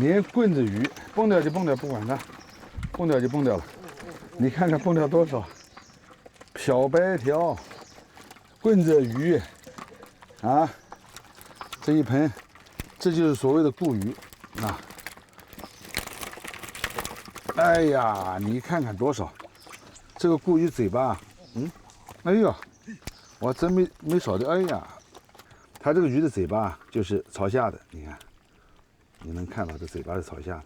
连棍子鱼，蹦掉就蹦掉，不管它，蹦掉就蹦掉了。你看看蹦掉多少，漂白条、棍子鱼啊，这一盆，这就是所谓的固鱼啊。哎呀，你看看多少，这个固鱼嘴巴，哎呦，我真没少掉。哎呀，它这个鱼的嘴巴就是朝下的，你看，你能看到这嘴巴是朝下的。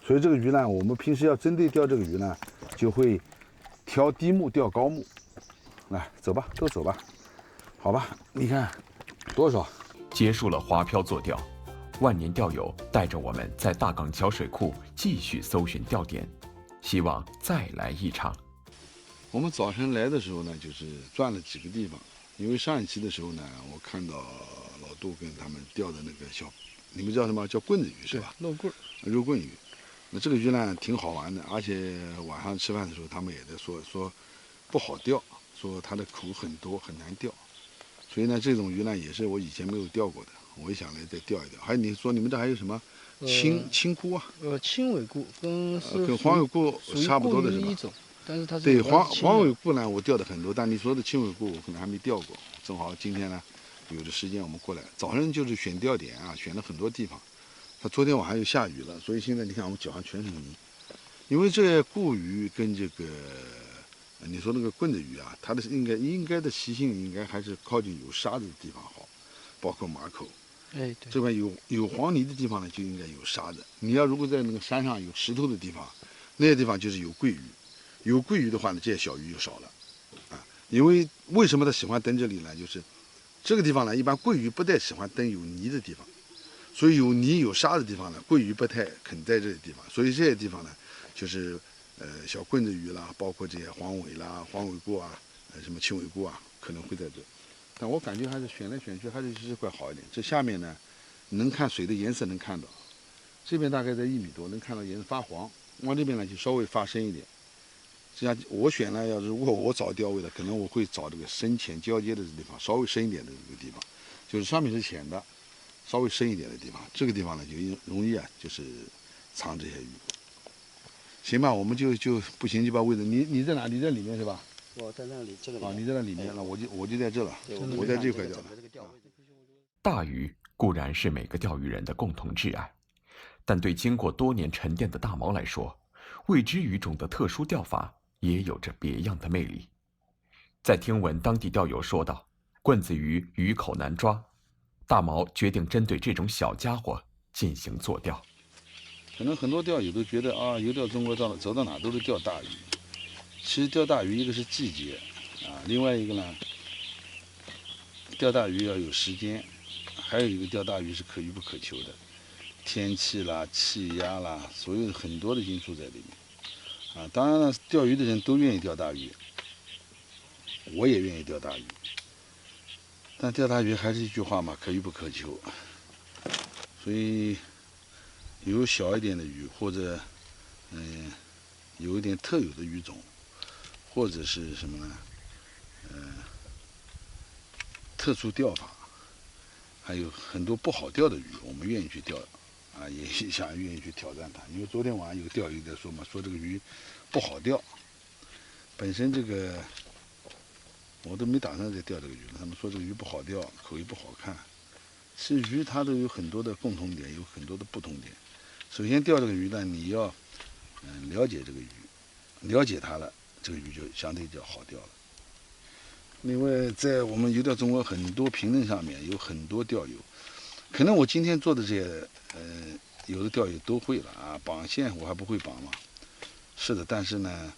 所以这个鱼呢，我们平时要针对钓这个鱼呢，就会挑低目钓高目。来，走吧，都走吧，好吧？你看多少？结束了划漂做钓，万年钓友带着我们在大港桥水库继续搜寻钓点，希望再来一场。我们早晨来的时候呢，就是转了几个地方，因为上一期的时候呢，我看到老杜跟他们钓的那个小，你们叫什么？叫棍子鱼是吧？肉棍，肉棍鱼。那这个鱼呢，挺好玩的，而且晚上吃饭的时候，他们也在说不好钓，说它的口很多，很难钓。所以呢，这种鱼呢，也是我以前没有钓过的，我也想来再钓一钓。还有你说你们这还有什么青菇啊？青尾菇跟黄尾菇差不多的是吧？一种，但是它是对黄尾菇呢，我钓的很多，但你说的青尾菇我可能还没钓过。正好今天呢，有的时间我们过来，早上就是选钓点啊，选了很多地方。它昨天晚上又下雨了，所以现在你看我们脚上全是泥。因为这固鱼跟这个你说那个棍子鱼啊，它的应该的习性应该还是靠近有沙子的地方好，包括马口。哎，对，这边有黄泥的地方呢，就应该有沙子。你要如果在那个山上有石头的地方，那些地方就是有桂鱼。有桂鱼的话呢，这些小鱼就少了，啊，因为什么它喜欢登这里呢？就是这个地方呢，一般桂鱼不太喜欢登有泥的地方，所以有泥有沙的地方呢，桂鱼不太肯在这些地方。所以这些地方呢，就是小棍子鱼啦，包括这些黄尾啦、黄尾菇啊，什么青尾菇啊，可能会在这。但我感觉还是选来选去，还是这块好一点。这下面呢，能看水的颜色能看到，这边大概在1米多，能看到颜色发黄。往这边呢就稍微发深一点。这样我选呢，如果我找钓位的，可能我会找这个深浅交接的地方，稍微深一点的这个地方，就是上面是浅的，稍微深一点的地方。这个地方呢就容易啊，就是藏这些鱼。行吧，我们就不行就把位置，你在哪？你在里面是吧？我在那里，这个里啊，你在那里面，那我就在这了，我在这块钓的。大鱼固然是每个钓鱼人的共同挚爱，但对经过多年沉淀的大毛来说，未知鱼种的特殊钓法也有着别样的魅力。在听闻当地钓友说到棍子鱼鱼口难抓，大毛决定针对这种小家伙进行做钓。可能很多钓友都觉得啊，游钓中国走到哪都是钓大鱼。其实钓大鱼一个是季节啊，另外一个呢，钓大鱼要有时间，还有一个钓大鱼是可遇不可求的，天气啦、气压啦，所有很多的因素在里面啊。当然了，钓鱼的人都愿意钓大鱼，我也愿意钓大鱼，但钓大鱼还是一句话嘛，可遇不可求。所以有小一点的鱼，或者有一点特有的鱼种，或者是什么呢？特殊钓法，还有很多不好钓的鱼，我们愿意去钓，啊，也愿意去挑战它。因为昨天晚上有钓鱼在说嘛，说这个鱼不好钓，本身这个我都没打算再钓这个鱼了。他们说这个鱼不好钓，口味不好看。其实鱼它都有很多的共同点，有很多的不同点。首先钓这个鱼呢，你要了解这个鱼，了解它了，这个鱼就相对就好钓了。另外，在我们游钓中国很多评论上面有很多钓友，可能我今天做的这些，有的钓友都会了啊。绑线我还不会绑嘛，是的，但是呢，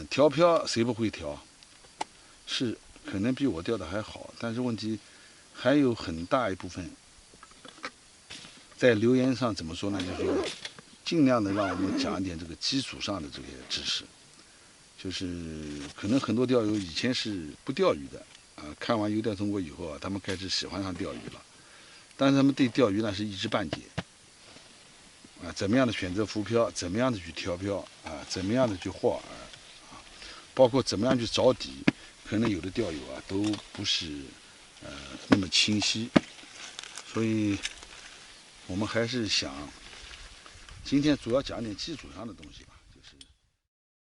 调漂谁不会调？是可能比我钓的还好，但是问题还有很大一部分，在留言上怎么说呢？就是说尽量的让我们讲一点这个基础上的这些知识。就是可能很多钓友以前是不钓鱼的啊，看完游钓中国以后啊，他们开始喜欢上钓鱼了，但是他们对钓鱼呢是一知半解啊，怎么样的选择浮漂，怎么样的去调漂啊，怎么样的去获饵啊，包括怎么样去找底，可能有的钓友啊都不是那么清晰，所以我们还是想今天主要讲点基础上的东西吧，就是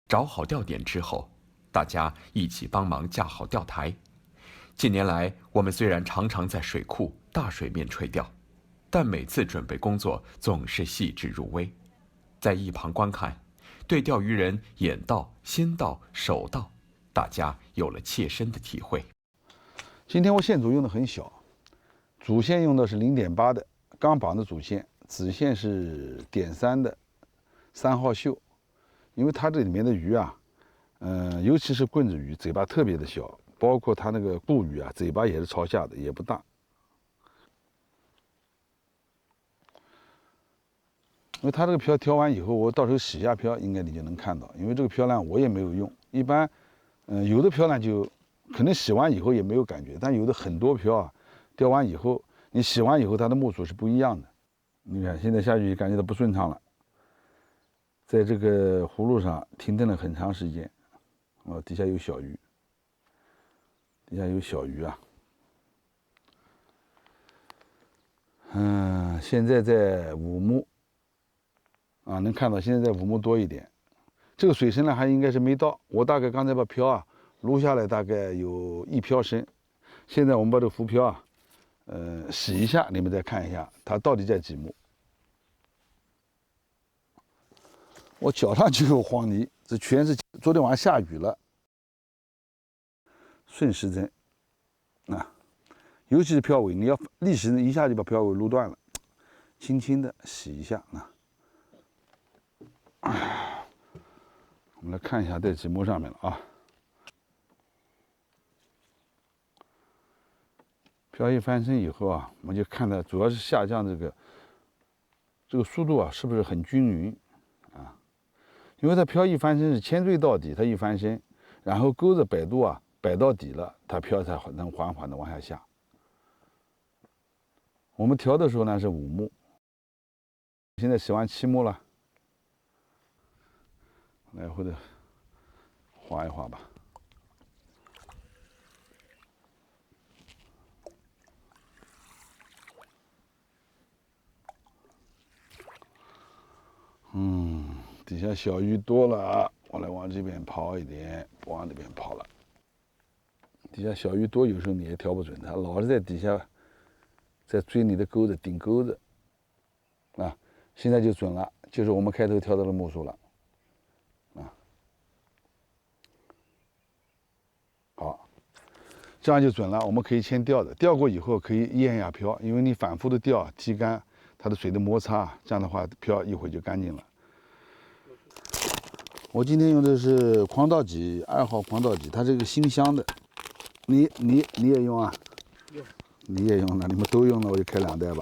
找好钓点之后，大家一起帮忙架好钓台。近年来，我们虽然常常在水库、大水面垂钓，但每次准备工作总是细致入微。在一旁观看，对钓鱼人眼到、心到、手到，大家有了切身的体会。今天我线组用的很小，主线用的是0.8的钢绑的主线，子线是0.3的3号锈，因为它这里面的鱼啊，尤其是棍子鱼，嘴巴特别的小，包括它那个固鱼啊，嘴巴也是朝下的，也不大。因为它这个漂挑完以后，我到时候洗一下漂，应该你就能看到。因为这个漂呢，我也没有用，一般，有的漂呢就可能洗完以后也没有感觉，但有的很多漂啊，钓完以后，你洗完以后，它的目数是不一样的。你看现在下去感觉到不顺畅了，在这个葫芦上停顿了很长时间，底下有小鱼，底下有小鱼啊。现在在5目。能看到现在在5目多一点，这个水深呢还应该是没到。我大概刚才把漂啊撸下来，大概有1漂深。现在我们把这个浮漂啊，洗一下，你们再看一下它到底在几目。我脚上就有黄泥，这全是昨天晚上下雨了。顺时针，尤其是漂尾，你要逆时针一下就把漂尾撸断了，轻轻的洗一下啊。我们来看一下在几目上面了啊。漂一翻身以后啊，我们就看到主要是下降这个速度啊，是不是很均匀啊？因为它漂一翻身是铅坠到底，它一翻身，然后钩子摆度啊摆到底了，它漂才能缓缓的往下下。我们调的时候呢是5目，现在洗完7目了。来回的划一划吧。底下小鱼多了啊，我来往这边抛一点，不往那边抛了。底下小鱼多，有时候你也调不准，它老是在底下在追你的钩子，顶钩子。现在就准了，就是我们开头调到的目数了。好，这样就准了。我们可以先钓的，钓过以后可以验一下漂，因为你反复的钓，踢干它的水的摩擦，这样的话漂一会就干净了。我今天用的是狂盗鲫2号狂盗鲫，它这个新香的，你也用啊？用。你也用了，你们都用了，我就开2袋吧。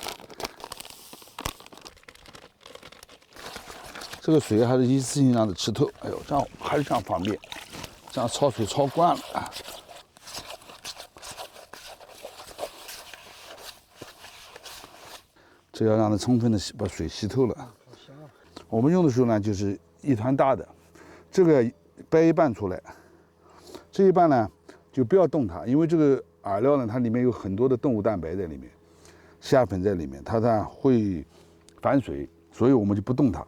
这个水还是一次性让它吃透，哎呦，这样还是这样方便，这样焯水焯惯了啊。这要让它充分的把水吸透了。我们用的时候呢，就是一团大的，这个掰一半出来，这一半呢就不要动它，因为这个饵料呢，它里面有很多的动物蛋白在里面，虾粉在里面，它呢会反水，所以我们就不动它。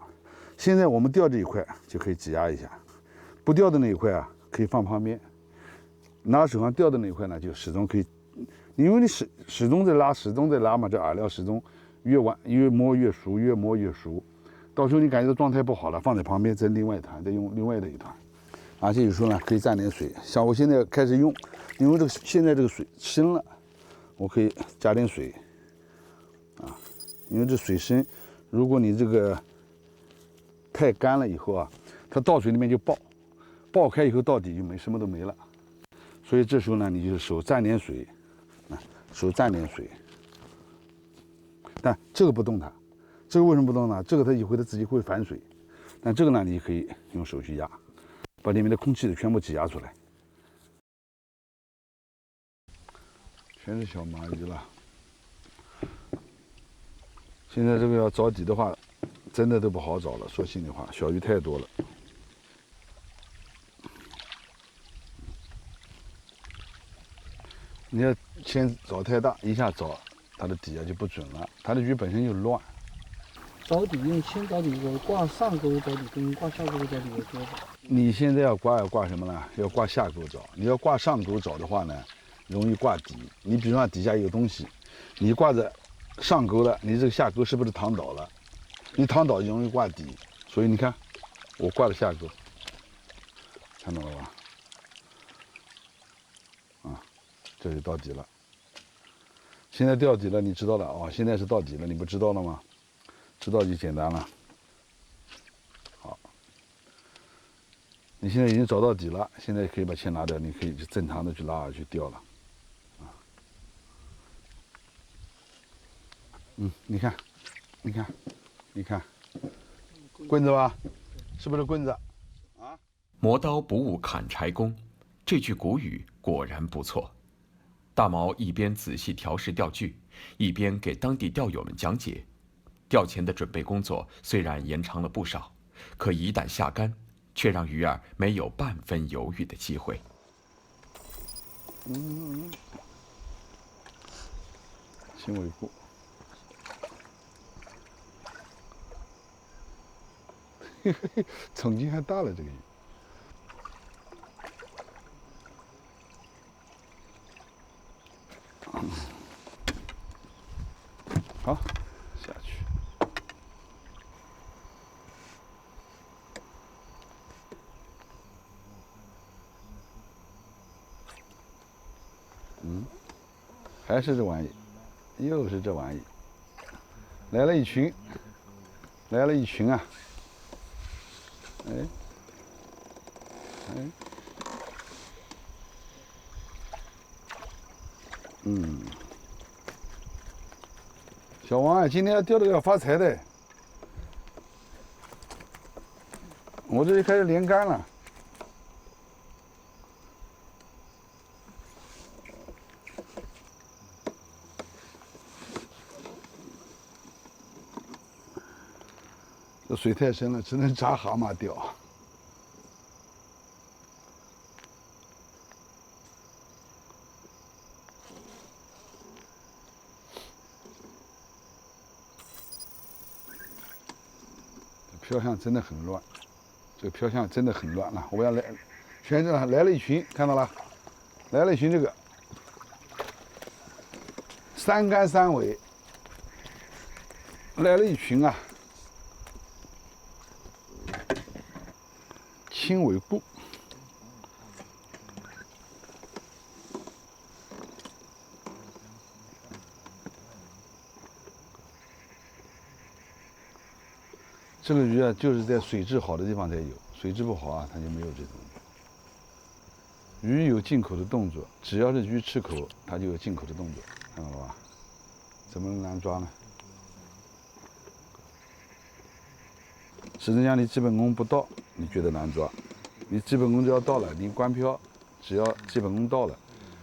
现在我们钓这一块就可以挤压一下，不钓的那一块啊可以放旁边，拿手上钓的那一块呢就始终可以，因为你始终在拉，始终在拉嘛，这饵料始终越摸越熟，越摸越熟。到时候你感觉到状态不好了，放在旁边再另外一团，再用另外的一团。而且有时候呢可以蘸点水，像我现在开始用，因为现在这个水深了，我可以加点水，因为这水深，如果你这个太干了以后啊，它倒水里面就爆开以后到底就什么都没了。所以这时候呢，你就手蘸点水，手蘸点水。但这个不动它，这个为什么不动呢？这个它一会它自己会反水，但这个呢，你可以用手去压，把里面的空气全部挤压出来。全是小蚂蚁了。现在这个要找底的话，真的都不好找了。说心里话，小鱼太多了。你要先找太大，一下找它的底下就不准了。它的鱼本身就乱。着底用铅着底钩，挂上钩着底跟挂下钩着底有多少？你现在要挂什么呢？要挂下钩找。你要挂上钩找的话呢，容易挂底。你比如说底下有东西，你挂着上钩了，你这个下钩是不是躺倒了？你躺倒容易挂底，所以你看，我挂了下钩，看到了吧？啊，这就到底了。现在到底了，你知道了哦。现在是到底了，你不知道了吗？知道就简单了。好，你现在已经找到底了，现在可以把铅拿掉，你可以正常的去拉去吊了。你看，你看，你看，棍子吧，是不是棍子？啊，磨刀不误砍柴工，这句古语果然不错。大毛一边仔细调试钓具，一边给当地钓友们讲解。钓前的准备工作虽然延长了不少，可一旦下竿，却让鱼儿没有半分犹豫的机会。轻尾部。冲劲还大了，这个鱼。好，下去。还是这玩意，又是这玩意。来了一群，来了一群啊！哎，哎，小王啊，今天要钓这个要发财的。我这里开始连竿了。这水太深了，只能扎蛤蟆钓。漂向真的很乱，这个漂向真的很乱了。我要来，全这来了一群，看到了，来了一群这个三竿三尾，来了一群啊，轻尾部。这个鱼啊，就是在水质好的地方才有，水质不好啊，它就没有这种鱼。鱼有进口的动作，只要是鱼吃口，它就有进口的动作，看到了吧？怎么能难抓呢？实际上你基本功不到，你觉得难抓；你基本功只要到了，你观漂，只要基本功到了，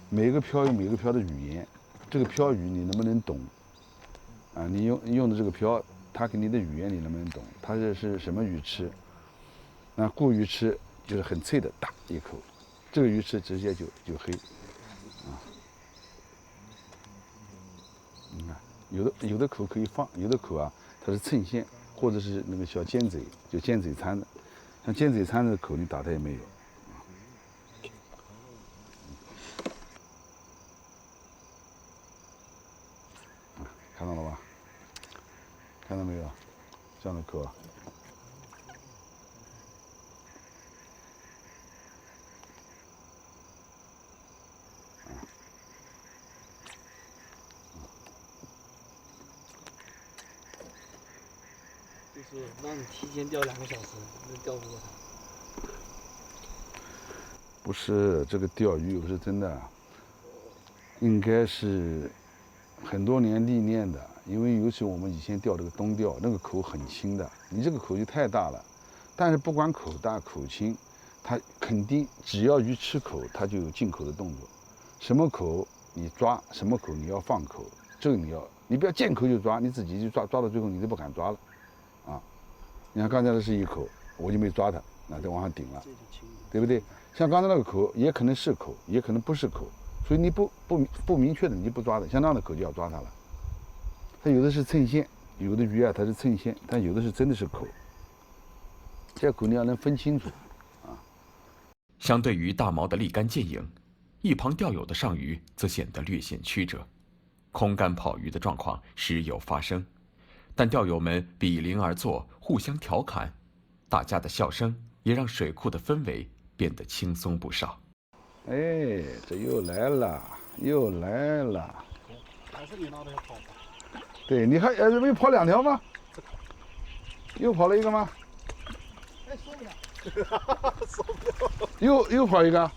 每个漂有每个漂的语言，这个漂语你能不能懂？啊，你用的这个漂。它给你的语言你能不能懂？它是什么鱼吃？那固鱼吃就是很脆的，大一口；这个鱼吃直接就黑。啊，你看，有的口可以放，有的口啊它是衬线，或者是那个小尖嘴，就尖嘴餐的。像尖嘴餐的口你打它也没有。看到了吧？看到没有？这样的口啊，就是让你提前钓2个小时，能钓不过它。不是这个钓鱼不是真的，应该是很多年历练的。因为尤其我们以前钓这个冬钓，那个口很轻的，你这个口就太大了。但是不管口大口轻，它肯定只要鱼吃口，它就有进口的动作。什么口你抓，什么口你要放口，这个你不要见口就抓，你自己就抓到最后你都不敢抓了，啊！你看刚才的是一口，我就没抓它，那就往上顶了，对不对？像刚才那个口也可能是口，也可能不是口，所以你不明确的你就不抓的，像那样的口就要抓它了。它有的是衬线，有的鱼啊它是衬线，但有的是真的是口。这口你要能分清楚。相对于大毛的立竿见影，一旁钓友的上鱼则显得略显曲折，空竿跑鱼的状况时有发生，但钓友们比邻而坐，互相调侃，大家的笑声也让水库的氛围变得轻松不少。哎，这又来了，又来了。还是你拿的要跑吧？对，你还没跑2条吗？又跑了一个吗？哎，受不了，受不了。又跑一个。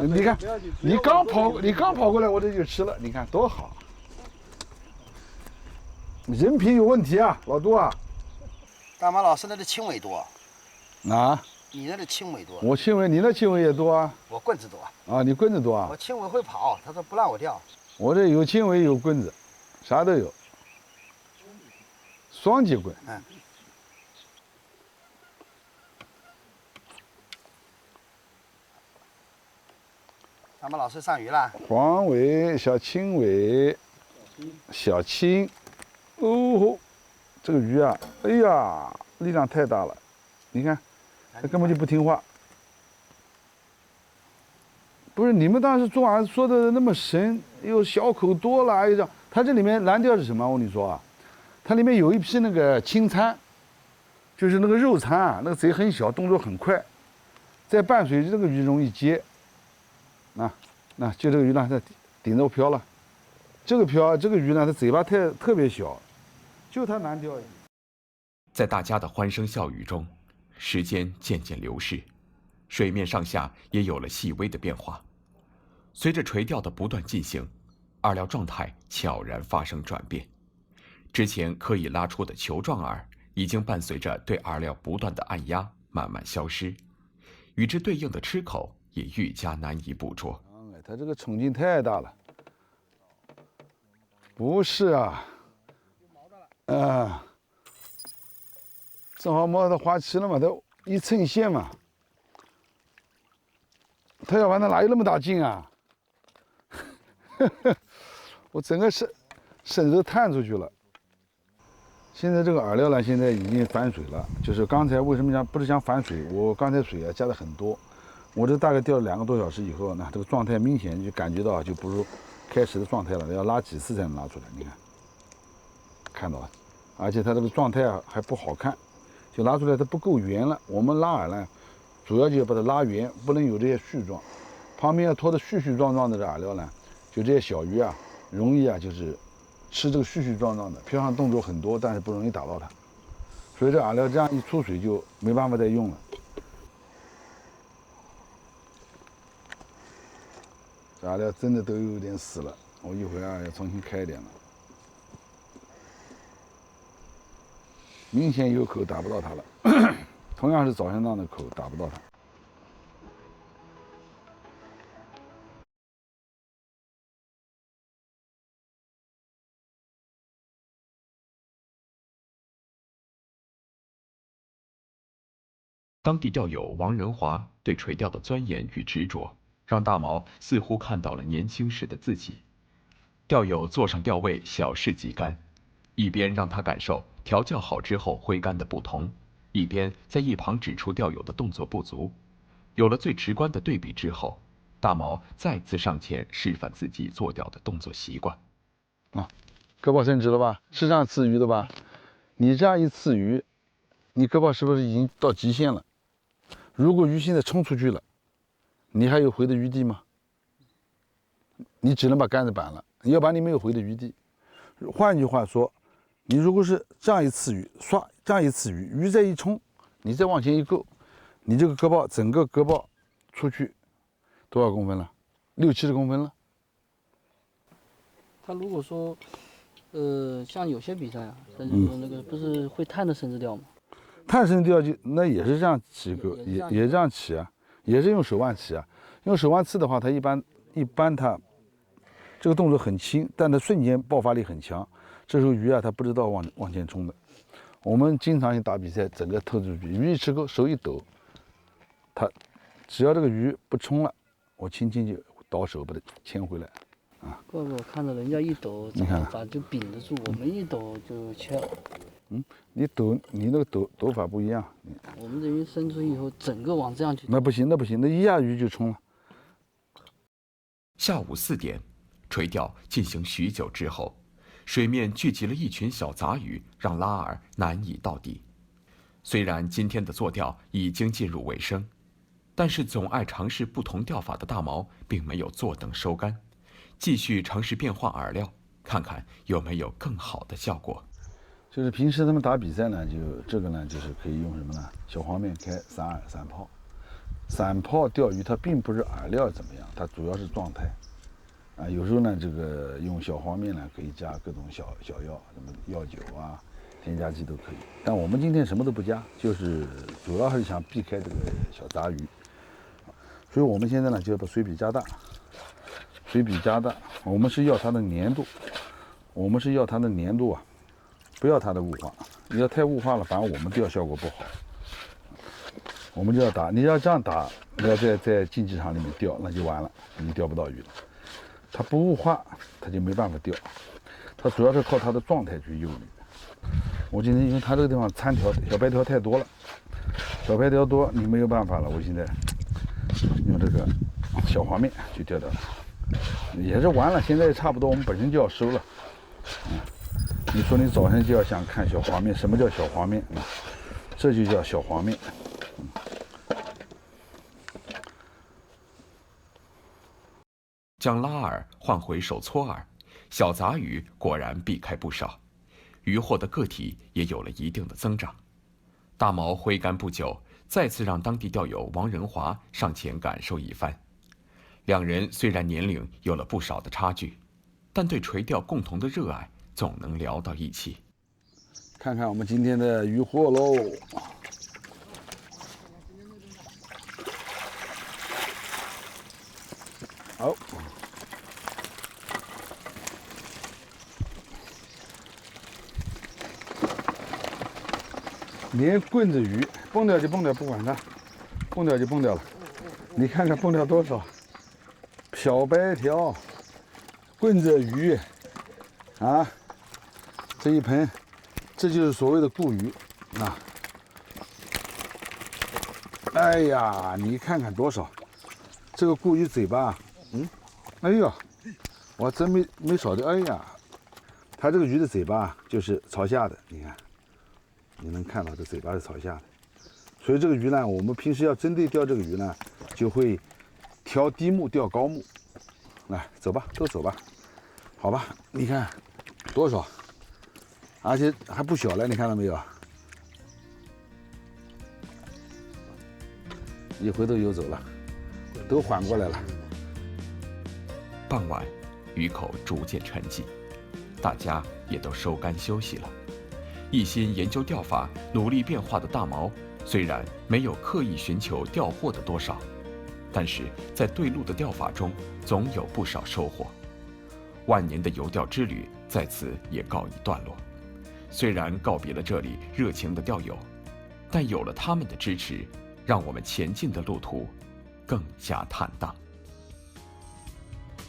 你看，你刚跑过来，我这就吃了。你看多好。人品有问题啊，老杜啊。大马老师那的轻尾多，啊？你那的轻尾多。我轻尾，你那轻尾也多啊？我棍子多。啊，你棍子多啊？我轻尾会跑，他说不让我钓。我这有轻尾有棍子，啥都有。双节棍。嗯。大马老师上鱼了。黄尾、小青尾、小青，哦，这个鱼啊，哎呀，力量太大了，你看，它根本就不听话。不是你们当时昨晚说的那么神，又小口多了，又这样，它这里面蓝钓是什么？我跟你说啊，它里面有一批那个青餐，就是那个肉餐啊，那个贼很小，动作很快，在半水这个鱼容易接。那就这个鱼呢，它顶着漂了。这个鱼呢，它嘴巴特别小，就它难钓。在大家的欢声笑语中，时间渐渐流逝，水面上下也有了细微的变化。随着垂钓的不断进行，饵料状态悄然发生转变。之前可以拉出的球状饵，已经伴随着对饵料不断的按压，慢慢消失，与之对应的吃口也愈加难以捕捉。它这个冲劲太大了。不是啊，正好摸到花期了嘛，它一衬线嘛，它要玩它哪有那么大劲啊？我整个身子都探出去了。现在这个饵料呢，现在已经反水了，就是刚才为什么讲不是讲反水？我刚才水啊加的很多，我这大概钓了2个多小时以后呢，这个状态明显就感觉到就不如开始的状态了，要拉几次才能拉出来？你看，看到了，而且它这个状态啊还不好看，就拉出来它不够圆了。我们拉饵呢，主要就要把它拉圆，不能有这些絮状，旁边要拖得絮絮状状的这饵料呢，就这些小鱼啊，容易啊就是吃这个絮絮状状的，漂上动作很多，但是不容易打到它，所以这饵料这样一出水就没办法再用了。这饵料真的都有点死了，我一会儿啊要重新开一点了。明显有口打不到它了，同样是早上档的口打不到它。当地钓友王仁华对垂钓的钻研与执着，让大毛似乎看到了年轻时的自己。钓友坐上钓位，小试几竿，一边让他感受调教好之后挥竿的不同，一边在一旁指出钓友的动作不足。有了最直观的对比之后，大毛再次上前示范自己做钓的动作习惯。胳膊伸直了吧？是这样刺鱼的吧？你这样一刺鱼，你胳膊是不是已经到极限了？如果鱼现在冲出去了，你还有回的余地吗？你只能把杆子扳了，要不然你没有回的余地。换句话说，你如果是这样一刺鱼，唰，这样一刺鱼，鱼再一冲，你再往前一够，你这个胳膊整个胳膊出去多少公分了？6、70公分了。他如果说，像有些比赛啊，那个不是会探着绳子钓吗？探绳钓就那也是这样起钩，也这样起啊，也是用手腕起啊。用手腕刺的话，它一般它这个动作很轻，但它瞬间爆发力很强。这时候鱼啊，它不知道往前冲的。我们经常去打比赛，整个透出去，鱼一吃钩，手一抖，它只要这个鱼不冲了，我轻轻就倒手把它牵回来。怪不得我看着人家一抖，你看咋就顶得住，我们一抖就切了。你那个抖法不一样，我们这鱼伸出以后，整个往这样去。那不行，那一下鱼就冲了。下午4点，垂钓进行许久之后，水面聚集了一群小杂鱼，让拉尔难以到底。虽然今天的作钓已经进入尾声，但是总爱尝试不同钓法的大毛并没有坐等收竿，继续尝试变化饵料，看看有没有更好的效果。就是平时他们打比赛呢，这个呢，就是可以用什么呢？小黄面开3饵3泡。3泡钓鱼它并不是饵料怎么样，它主要是状态。有时候呢，这个用小黄面呢，可以加各种小药，什么药酒啊、添加剂都可以。但我们今天什么都不加，就是主要还是想避开这个小杂鱼。所以我们现在呢，就要把水比加大。水比加大，我们是要它的粘度，不要它的雾化。你要太雾化了，反而我们钓效果不好。我们就要打，你要这样打，你要在竞技场里面钓，那就完了，你钓不到鱼了。它不雾化，它就没办法钓。它主要是靠它的状态去诱鱼。我今天因为它这个地方参条小白条太多了，小白条多你没有办法了。我现在用这个小黄面去钓到了，也是完了。现在也差不多，我们本身就要收了。你说你早上就要想看小黄面，什么叫小黄面？这就叫小黄面。将拉饵换回手搓饵，小杂鱼果然避开不少，渔获的个体也有了一定的增长。大毛挥竿不久，再次让当地钓友王仁华上前感受一番。两人虽然年龄有了不少的差距，但对垂钓共同的热爱总能聊到一起。看看我们今天的渔获喽！好，连棍子鱼，蹦掉就蹦掉，不管它，蹦掉就蹦掉了。你看看蹦掉多少？小白条、棍子鱼，这一盆，这就是所谓的固鱼啊！哎呀，你看看多少？这个固鱼嘴巴，哎呦，我真没少掉。哎呀，它这个鱼的嘴巴就是朝下的，你看，你能看到这嘴巴是朝下的。所以这个鱼呢，我们平时要针对钓这个鱼呢，就会挑低目钓高目。来，走吧，都走吧，好吧？你看多少，而且还不小了，你看到没有？一回头游走了，都缓过来了。傍晚，鱼口逐渐沉寂，大家也都收竿休息了。一心研究钓法、努力变化的大毛，虽然没有刻意寻求钓获的多少，但是在对路的钓法中，总有不少收获。万年的游钓之旅在此也告一段落。虽然告别了这里热情的钓友，但有了他们的支持，让我们前进的路途更加坦荡。